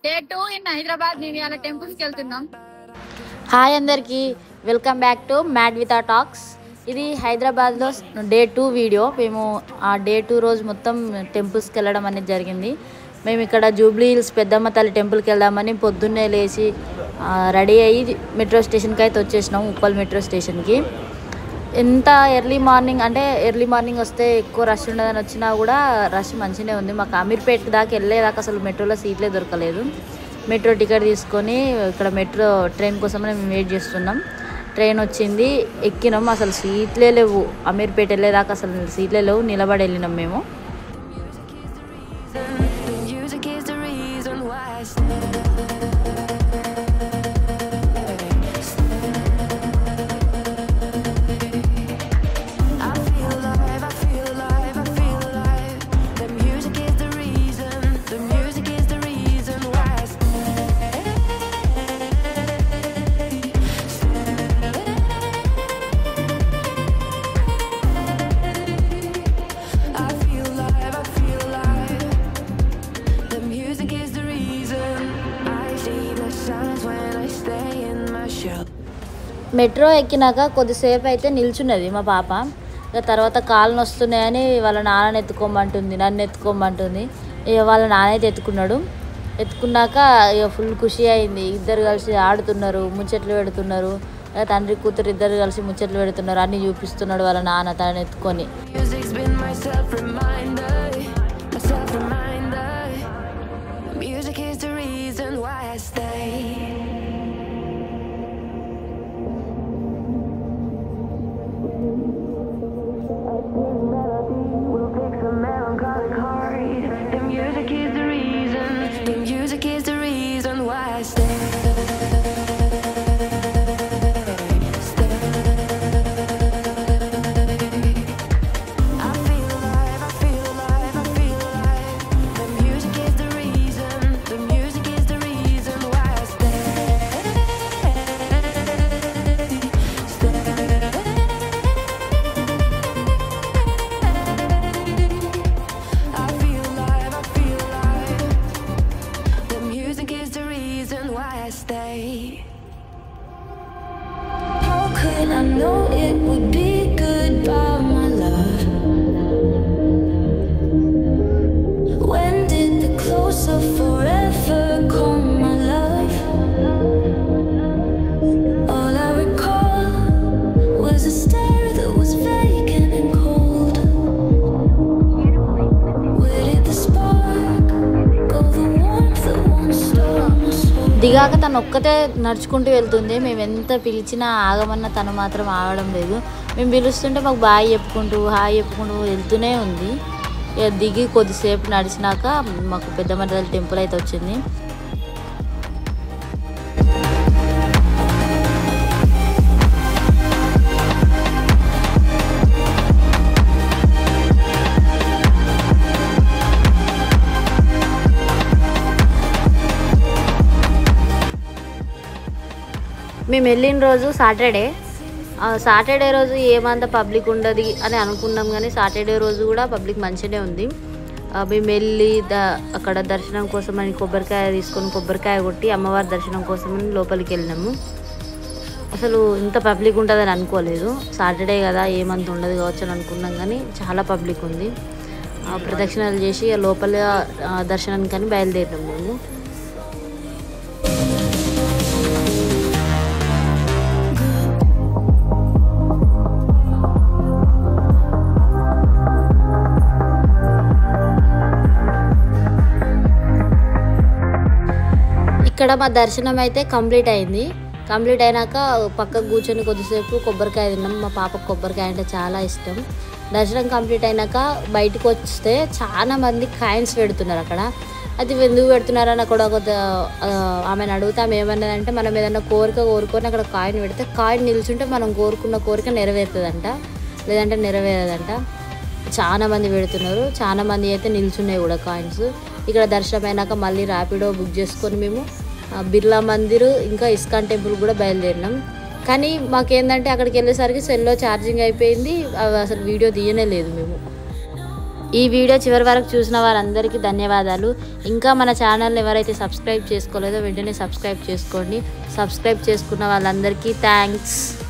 Day 2 in Hyderabad. మేము ఇవాళ టెంపుల్స్కి వెళ్తున్నాం. హాయ్ అందరికీ, welcome back to mad with ఆ టాక్స్. ఇది హైదరాబాద్లో డే 2 వీడియో. మేము ఆ డే 2 రోజు మొత్తం టెంపుల్స్కి వెళ్ళడం అనేది జరిగింది. మేము ఇక్కడ జూబ్లీ హిల్స్ పెద్దమ్మ తల్లి టెంపుల్కి వెళ్దామని పొద్దున్నే లేచి రెడీ అయ్యి మెట్రో స్టేషన్కి అయితే వచ్చేసినాం, ఉప్పల్ మెట్రో స్టేషన్కి. ఎంత ఎర్లీ మార్నింగ్ వస్తే ఎక్కువ రష్ ఉండదని వచ్చినా కూడా రష్ మంచిగానే ఉంది. మాకు అమీర్పేట దాకా వెళ్ళేదాకా అసలు మెట్రోలో సీట్లే దొరకలేదు. మెట్రో టికెట్ తీసుకొని ఇక్కడ మెట్రో ట్రైన్ కోసం మేము వెయిట్ చేస్తున్నాం. ట్రైన్ వచ్చింది, ఎక్కినాం. అసలు సీట్లే లేవు. అమీర్పేట వెళ్ళేదాకా అసలు సీట్లే లేవు, నిలబడి వెళ్ళినాం మేము. మెట్రో ఎక్కినాక కొద్దిసేపు అయితే నిల్చున్నది మా పాప. ఇక తర్వాత కాళ్ళు నొస్తున్నాయని వాళ్ళ నాన్నని ఎత్తుకోమంటుంది, నన్ను ఎత్తుకోమంటుంది. ఇక వాళ్ళ నాన్న అయితే ఎత్తుకున్నాక ఇక ఫుల్ ఖుషి అయింది. ఇద్దరు కలిసి ఆడుతున్నారు, ముచ్చట్లు పెడుతున్నారు. తండ్రి కూతురు ఇద్దరు కలిసి ముచ్చట్లు పెడుతున్నారు, అన్నీ చూపిస్తున్నాడు వాళ్ళ నాన్న తనని ఎత్తుకొని. I know it would be goodbye, my love. When did the close of forever come, my love? All I recall was a stare that was vacant and cold. Where did the spark go, the warmth that once stole my soul? దిగాక తను ఒక్కతే నడుచుకుంటూ వెళ్తుంది. మేము ఎంత పిలిచినా ఆగమన్నా తను మాత్రం ఆగడం లేదు. మేము పిలుస్తుంటే మాకు హాయ్ చెప్పుకుంటూ వెళ్తూనే ఉంది. ఇక దిగి కొద్దిసేపు నడిచినాక మాకు పెద్దమ్మ తల్లి టెంపుల్ అయితే వచ్చింది. మేము వెళ్ళిన రోజు సాటర్డే రోజు ఏమంత పబ్లిక్ ఉండదు అని అనుకున్నాం, కానీ సాటర్డే రోజు కూడా పబ్లిక్ మంచిగానే ఉంది. మేము వెళ్ళి అక్కడ దర్శనం కోసమని కొబ్బరికాయ తీసుకొని కొబ్బరికాయ కొట్టి అమ్మవారి దర్శనం కోసమని లోపలికి వెళ్ళినాము. అసలు ఇంత పబ్లిక్ ఉంటుందని అనుకోలేదు. సాటర్డే కదా ఏమంత ఉండదు కావచ్చు అని అనుకున్నాం, కానీ చాలా పబ్లిక్ ఉంది. ప్రదక్షిణాలు చేసి లోపల దర్శనానికి కానీ బయలుదేరినాం మేము. ఇక్కడ మా దర్శనం అయితే కంప్లీట్ అయింది. కంప్లీట్ అయినాక పక్కకు కూర్చొని కొద్దిసేపు కొబ్బరికాయ తిన్నాం. మా పాపకు కొబ్బరికాయ అంటే చాలా ఇష్టం. దర్శనం కంప్లీట్ అయినాక బయటకు వస్తే చాలా మంది కాయిన్స్ పెడుతున్నారు అక్కడ. అది ఎందుకు పెడుతున్నారని అక్కడ ఆమెను అడుగుతా. ఆమె ఏమన్నదంటే, మనం ఏదన్నా కోరుకొని అక్కడ కాయిన్ పెడితే కాయిన్ నిల్చుంటే మనం కోరుకున్న కోరిక నెరవేరుతుందంట, లేదంటే నెరవేరదంట. చాలా మంది పెడుతున్నారు, చాలా మంది అయితే నిల్చున్నాయి కూడా కాయిన్స్. ఇక్కడ దర్శనం అయినాక మళ్ళీ ర్యాపిడో బుక్ చేసుకొని మేము బిర్లా మందిర్ ఇంకా ఇస్కాన్ టెంపుల్ కూడా బయలుదేరినాం. కానీ మాకేందంటే అక్కడికి వెళ్ళేసరికి సెల్లో ఛార్జింగ్ అయిపోయింది, అసలు వీడియో తీయనే లేదు మేము. ఈ వీడియో చివరి వరకు చూసిన వారందరికీ ధన్యవాదాలు. ఇంకా మన ఛానల్ని ఎవరైతే సబ్స్క్రైబ్ చేసుకోలేదో వెంటనే సబ్స్క్రైబ్ చేసుకోండి. సబ్స్క్రైబ్ చేసుకున్న వాళ్ళందరికీ థ్యాంక్స్.